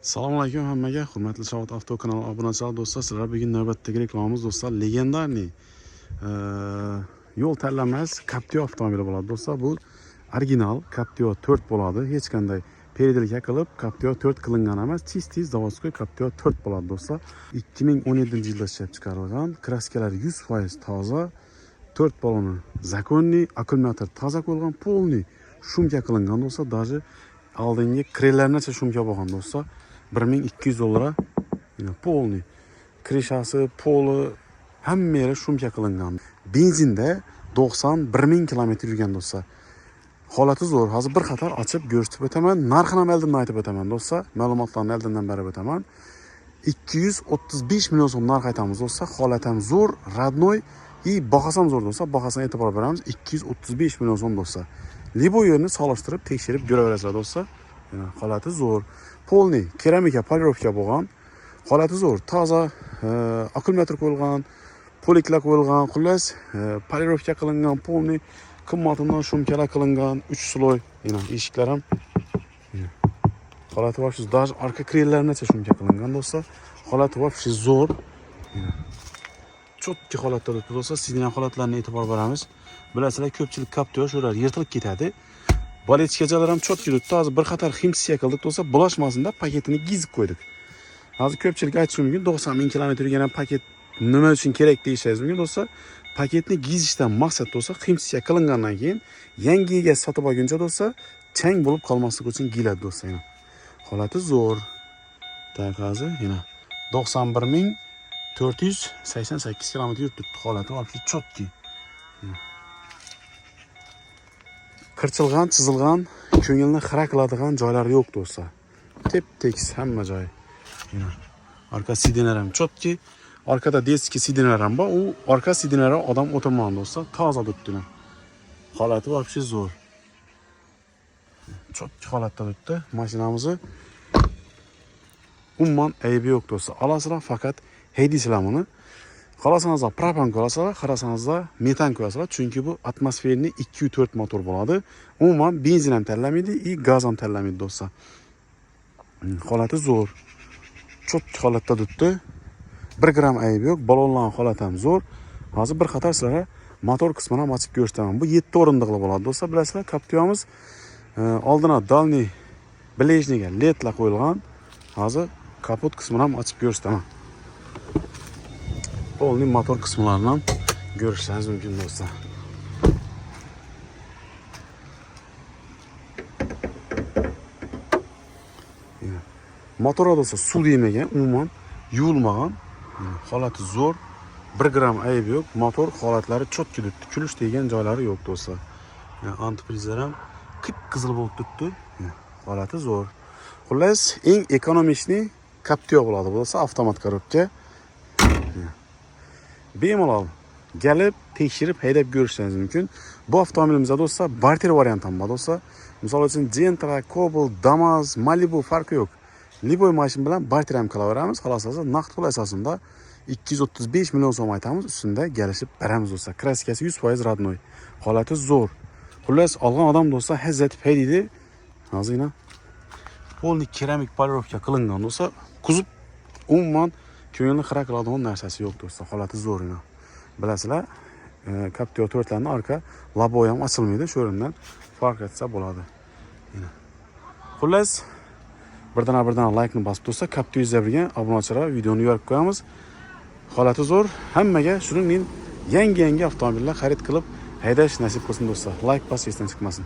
Assalomu alaykum hammaga, hurmatli Shavot Avto kanali obunachilar do'stlar. Sizlar bugun navbatdagi reklamamiz do'stlar, legendarniy yo'l tanlamas Captiva avtomobili bo'ladi do'stlar. Bu original Captiva 4 bo'ladi. Hech qanday periodilka qilib Captiva 4 qilingan emas, tiz zavodskiy Captiva 4 bo'ladi do'stlar. 2017-yilda ishlab chiqarilgan, kraskalar 100% toza, 4 baloni zakonniy, akkumulyator toza qo'yilgan, polniy shumka qilingan do'stlar. Даже oldingi krellargacha shumka bo'lgan do'stlar. $1200 polniy krishasi, poli hamma yeri shumka qilingan. Benzinda 91 000 km yurgan do'stlar. Holati zo'r. Hozir bir qator ochib ko'rsatib o'taman. Narxini ham oldindan aytib o'taman do'stlar. Ma'lumotlarni oldindan berib o'taman. 235 million so'm narx aytamiz do'stlar. Holat ham zo'r, radnoy, bahasi ham zo'r do'stlar. Bahasiga e'tibor beramiz. 235 million so'm do'stlar. Libo yerini solishtirib, tekshirib ko'raverasizlar do'stlar. Holati zo'r. Polniy keramika polirovka bo'lgan. Holati zo'r, toza, akkumulyator qo'yilgan, poliklar qo'yilgan, xullas, polirovka qilingan, polniy qimmatdan shumkalar qilingan, 3 sloy, eshiklar ham holati vobshiz, даже orqa krellargacha shumka qilingan do'stlar. Holati vobshiz zo'r. Chotki holatda turibdi do'stlar. Sizning holatlarga e'tibor beramiz. Bilasizlar, ko'pchilik Captiva shular yirtilib ketadi. Balechkachalar ham chotki turibdi. Hozir bir qator himsiya qildik do'stlar, bulashmasin deb paketini gizib qo'ydik. Hozir ko'pchilik aytishi mumkin, 90 000 km yurgan paket nima uchun kerak deyishingiz mumkin do'stlar. Paketni gizishdan maqsad do'stlar, himsiya qilingandan keyin yangi egasi sotib olguncha do'stlar, chang bo'lib qolmasligi uchun giyiladi do'stlar. Holati zo'r. Hozir 91 488 km yuribdi. Holati vobshiz chotki. Qirchilgan, chizilgan, ko'ngilni xira qiladigan joylari yo'q do'stlar. Tep-tekis hamma joy. Orqa sidinlar ham chotki. Orqada deski sidinlar ham bor. U orqa sidinlar odam o'tirmagan do'stlar. Toza turibdi. Holati vobshiz zo'r. Chotki holatda turibdi. Mashinamizni umuman aybi yo'q do'stlar. Olasizlar, faqat haydaysilar buni. Qolasanizlar propan qo'yasizlar, qarasanizlar metan qo'yasizlar, chunki bu atmosferli 2.4 motor bo'ladi. Umuman benzin ham tanlamaydi, gaz ham tanlamaydi do'stlar. Holati zo'r. Chotki holatda turibdi. 1 gram aybi yo'q, balonlar holati ham zo'r. Hozir bir qator sizlarga motor qismini ham ochib ko'rsataman. Bu 7 o'rindiqli bo'ladi do'stlar. Bilasizlar, Captivamiz oldina dalniy blejniga ledlar qo'yilgan. Hozir kapot qismini ham ochib ko'rsataman. Polniy motor qismlarini ham ko'rishingiz mumkin do'stlar. Motor do'stlar suv yemagan, umuman yuvilmagan. Holati zo'r. 1 gram aybi yo'q. Motor holatlari chotki turibdi. Kulish degan joylari yo'q do'stlar. Antiprizlar ham qip-qizil bo'lib turibdi. Holati zo'r. Xullas, eng ekonomishni Captiva bo'ladi do'stlar, avtomat korobka. Bemalol kelib, tekshirib, haydab ko'rishingiz mumkin. Bu avtomobilimizda do'stlar barter variant ham bor do'stlar. Misol uchun Gentra, Cobalt, Damas, Malibu farqi yo'q. Liboy mashin bilan barter ham qilaveramiz. Xolos, naqd pul asosida 235 million so'm aytamiz, ustida kelishib beramiz do'stlar. Kraskasi 100% radnoy. Holati zo'r. Xullas, olgan odam do'stlar hazzatib haydaydi. Hozir polniy keramik polirovka qilingan do'stlar. Kuzov umuman ko'ngilni xira qiladigan narsasi yo'q do'stlar. Holati zo'r. Bilasizlar, Captiva 4larning orqa laboy ham ochilmaydi, shu o'rindan farq etsa bo'ladi. Xullas, birdan like ni bosib do'stlar, Captiva izlagan obunachilar videoni yorib qo'yamiz. Holati zo'r. Hammaga shuningdek yangi avtomobillar xarid qilib haydash nasib qilsin do'stlar. Like bosib esdan chiqmasin.